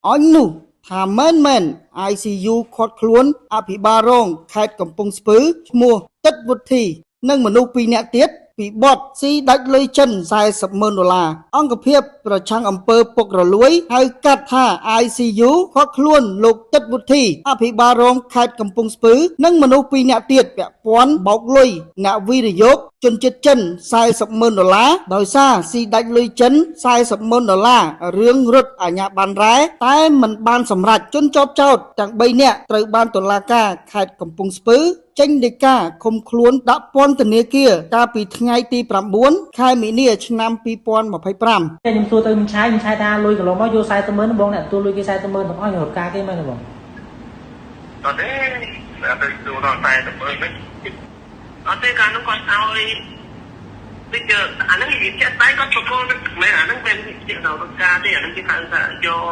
អញនោះថាមែន ICU ខាត់ខ្លួនអភិបាលរងខេត្តកំពង់ស្ពឺឈ្មោះទឹកវុធី និងមនុស្ស2នាក់ទៀតពីបទស៊ីដាច់លុយចិន$40,000អង្គភាពប្រឆាំងអំពើពុករលួយហៅកាត់ថា ICU ខាត់ខ្លួនលោកទឹកវុធីអភិបាលរងខេត្តកំពង់ស្ពឺនិងមនុស្ស2នាក់ទៀតពាក់ព័ន្ធបោកលុយអ្នកវិនិយោគជនជាតិចិន$40,000ដោយសារស៊ីដាច់លុយចិន$40,000រឿងរត់អាជ្ញាប័ណ្ណរ៉ែតែមិនបានសម្រេចជនជាប់ចោទទាំង3នាក់ត្រូវបានតុលាការខេត្តកំពង់ស្ពឺចេញដីកាឃុំខ្លួនដាក់ពន្ធនាគារកាលពីថ្ងៃទី9ខែមីនាឆ្នាំ2025ខ្ញុំសួរទៅមិនឆាយថាលុយកន្លងមកយក$40,000បងអ្នកទទួលលុយគេ$40,000ទាំងអស់ខ្ញុំរត់ការគេមែនទេបងអត់ទេតែទៅទូដល់$40,000នេះអត់ទេកាលនោះគាត់ឲ្យតិចអាហ្នឹងនិយាយចាត់ដៃគាត់ប្រកល់នឹងមែនអាហ្នឹងមិនជាដល់រត់ការទេអាហ្នឹងគេហៅថាយក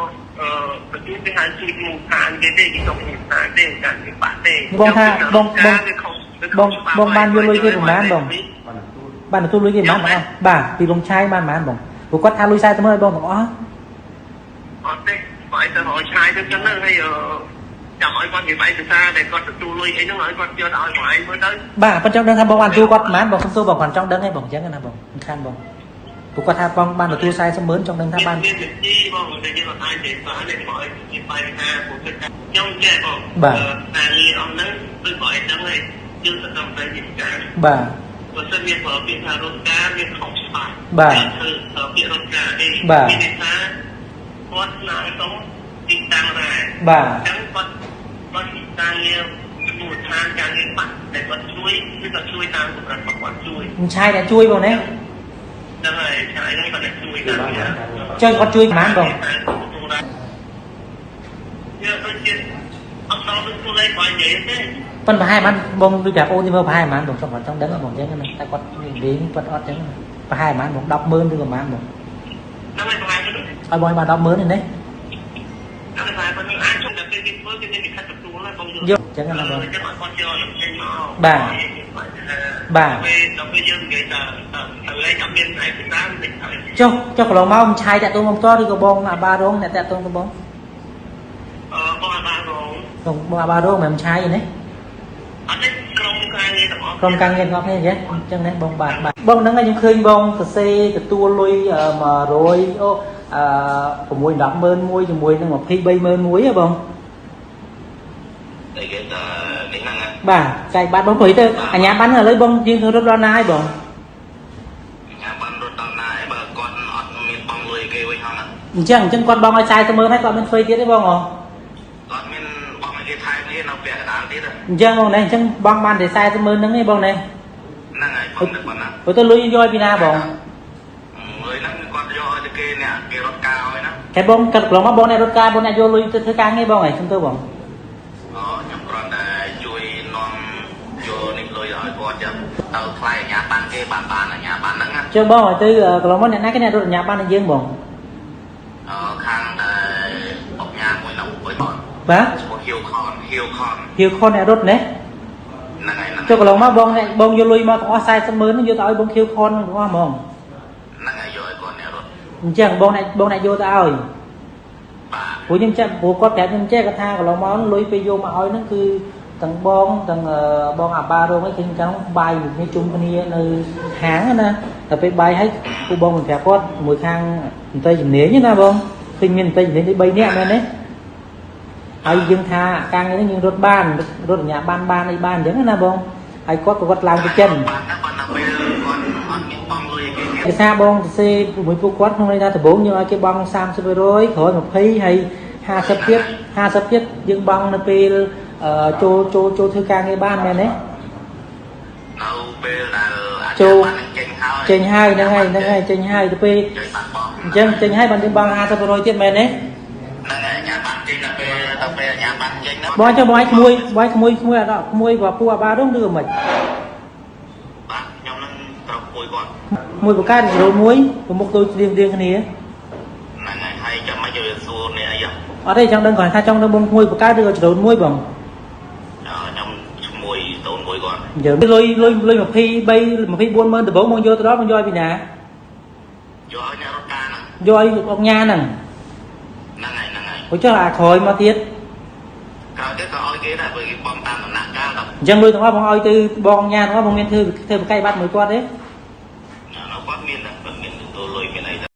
ប្រទេសគេហៅជាមូលដ្ឋានគេទេគេចង់មូលដ្ឋានទេការគេបាក់ទេបងថាបងបានយកលុយគេប្រហែលបងបានទទួលលុយគេប្រហែលបងបាទពីបងឆាយបានប្រហែលបងព្រោះគាត់ថាលុយ$40,000ឲ្យបងទាំងអស់អត់ទេបើឲ្យទៅរកឆាយទៅចឹងទៅហើយចាំឲ្យគាត់និយាយឯកសារដែលគាត់ទទួលលុយអីហ្នឹងឲ្យគាត់យកទៅឲ្យបងឯងមើលទៅបាទប៉ុន្តែចង់ដឹងថាបងបានទទួលគាត់ប្រហែលបងសុំសួរបងគាត់ចង់ដឹងឯងបងអញ្ចឹងណាបងមិនខានបងព្រោះគាត់ថាបងបានទទួល$40,000ចង់ដឹងថាបានមានវិធីបងតែយើងអត់អាចទេបានទេបងឲ្យនិយាយបែរណាព្រោះគាត់ខ្ញុំចេះបងតាងារអស់ហ្នឹងដូចបងឯងដឹងហើយយើងទៅតាមតែវិការបាទបើសិនមានប្រើពាក្យថារត់ការមានខុសច្បាប់បាទធ្វើប្រើពាក្យរត់ការទេមានន័យថាគាត់ស្នើសុំទីតាំងដែរបាទអញ្ចឹងគាត់ទីតាំងងារមូលដ្ឋានការងារបាក់តែគាត់ជួយគឺគាត់ជួយតាមកម្រិតរបស់គាត់ជួយមិនឆាយតែជួយបងណាហ្នឹងហើយឆាយហ្នឹងគាត់តែជួយតាមចឹងគាត់ជួយប៉ុន្មានបងយកដូចជាអត់ដល់ទៅលេខបងនិយាយទេប៉ុន្តែប្រហែលបានបងដូចប្រាប់អូននេះមើលប្រហែលប៉ុន្មានបងចង់គាត់ចង់ដឹងបងអញ្ចឹងណាតែគាត់និយាយគាត់អត់អញ្ចឹងប្រហែលប៉ុន្មានបង10,000ឬប្រហែលបងហ្នឹងហើយប្រហែលទៅឲ្យបងបាន10,000នេះណាហ្នឹងហើយប៉ុន្តែអាចជុំតែពេលគេធ្វើគេមានវិខិតទទួលហើយបងយកអញ្ចឹងណាបងអញ្ចឹងគាត់យកចេញមកបាទដល់ពេលយើងនិយាយទៅលេខអត់មានឯកសារតិចហើយចុះកន្លងមកមិនឆាយតាក់ទងមកផ្ទាល់ឬក៏បងអាបារងអ្នកតាក់ទងទៅបងបងអាបារងបងអាបារងមិនឆាយទេណាអត់ទេក្រុមការងារទាំងអស់ក្រុមការងារទាំងអស់គ្នាអញ្ចឹងណាបងបាទបងហ្នឹងខ្ញុំឃើញបងសរសេរទទួលលុយ100អូ6-10,000ជាមួយនឹង23,000ហ៎បងតែគេថានេះហ្នឹងបាទចែកបាត់បងព្រួយទៅអញ្ញាប័ណ្ណឥឡូវបងយើងរត់ដល់ណាហើយបងអញ្ញាប័ណ្ណរត់ដល់ណាហើយបើគាត់អត់មានបងលុយគេវិញហ្នឹងអញ្ចឹងគាត់បងឲ្យ$40,000ហើយគាត់មានធ្វើទៀតទេបងហ៎គាត់មានបងឲ្យគេថែមនេះនៅពាក់កណ្ដាលទៀតអញ្ចឹងបងណាអញ្ចឹងបងបានតែ$40,000ហ្នឹងទេបងណាហ្នឹងហើយបងនឹកប៉ុណ្ណាព្រោះទៅលុយយកពីណាបងលុយហ្នឹងគាត់យកឲ្យទៅគេអ្នកគេរត់ការឲ្យណាតែបងកាត់កន្លងមកបងអ្នករត់ការបងអ្នកយកលុយទៅធ្វើការងារបងហើយខ្ញុំទៅបងខ្ញុំគ្រាន់តែជួយនាំយកនេះលុយឲ្យគាត់ចឹងទៅថ្លៃអាជ្ញាប័ណ្ណគេបានអាជ្ញាប័ណ្ណហ្នឹងចឹងបងឲ្យទៅកន្លងមកអ្នកណាគេអ្នករត់អាជ្ញាប័ណ្ណឲ្យយើងបងខាងតែអបញ្ញាមួយនៅបុយបងបាទឈ្មោះហៀវខនអ្នករត់ណាហ្នឹងហើយចុះកន្លងមកបងយកលុយមកទាំងអស់$40,000ហ្នឹងយកទៅឲ្យបងហៀវខនទាំងអស់ហ្មងហ្នឹងហើយយកឲ្យគាត់អ្នករត់អញ្ចឹងបងអ្នកយកទៅឲ្យព្រោះខ្ញុំចាក់ព្រោះគាត់ប្រាប់ខ្ញុំចេះគាត់ថាកន្លងមកលុយពេលយកមកឲ្យហ្នឹងគឺទាំងបងអាបារងឯងឃើញកាំងបាយគ្នាជុំគ្នានៅហាងណាតែពេលបាយឲ្យគូបងមិនប្រាប់គាត់មួយខាងមន្ត្រីជំនាញណាបងឃើញមានមន្ត្រីជំនាញទី3នាក់មែនទេហើយយើងថាការងារនេះយើងរត់បានរត់អាជ្ញាប័ណ្ណបានអីបានអញ្ចឹងណាបងហើយគាត់ឡើងទៅចិនគេថាបងសរសេរជាមួយពួកគាត់ក្នុងន័យថាដំបូងយើងឲ្យគេបង់30%ក្រោយ20ហើយ50ទៀតយើងបង់នៅពេលចូលធ្វើការងារបានមែនទេនៅពេលដែលចេញហើយហ្នឹងហើយចេញហើយទៅពេលអញ្ចឹងចេញហើយបានយើងបង់50%ទៀតមែនទេហ្នឹងហើយអាជ្ញាប័ណ្ណចេញទៅពេលអាជ្ញាប័ណ្ណចេញណាបងចុះបងឲ្យក្មួយអត់ក្មួយពូអាបារងឬមិនបាទខ្ញុំនឹងត្រូវគួយគាត់មួយបកា01ប្រមុខដូចរៀងគ្នាហ្នឹងហើយចាំមកយកសួរនេះអីអត់ទេចង់ដឹងគាត់ថាចង់ដឹងបងមួយបកាឬក៏01បងខ្ញុំឈ្មោះតូនមួយគាត់យើងលុយ23-24,000ដំបូងមកយកទៅដល់មកយកពីណាយកឲ្យអ្នករត់ការហ្នឹងយកឲ្យអង្គញាហ្នឹងហ្នឹងហើយ ủa chứ là khỏi mà tiết cao chứ có oi kia là bởi vì bom tam là nặng cao đâu dân nuôi thằng bông oi từ bong nhà thằng bông miền thư cây bắt mới quát đấy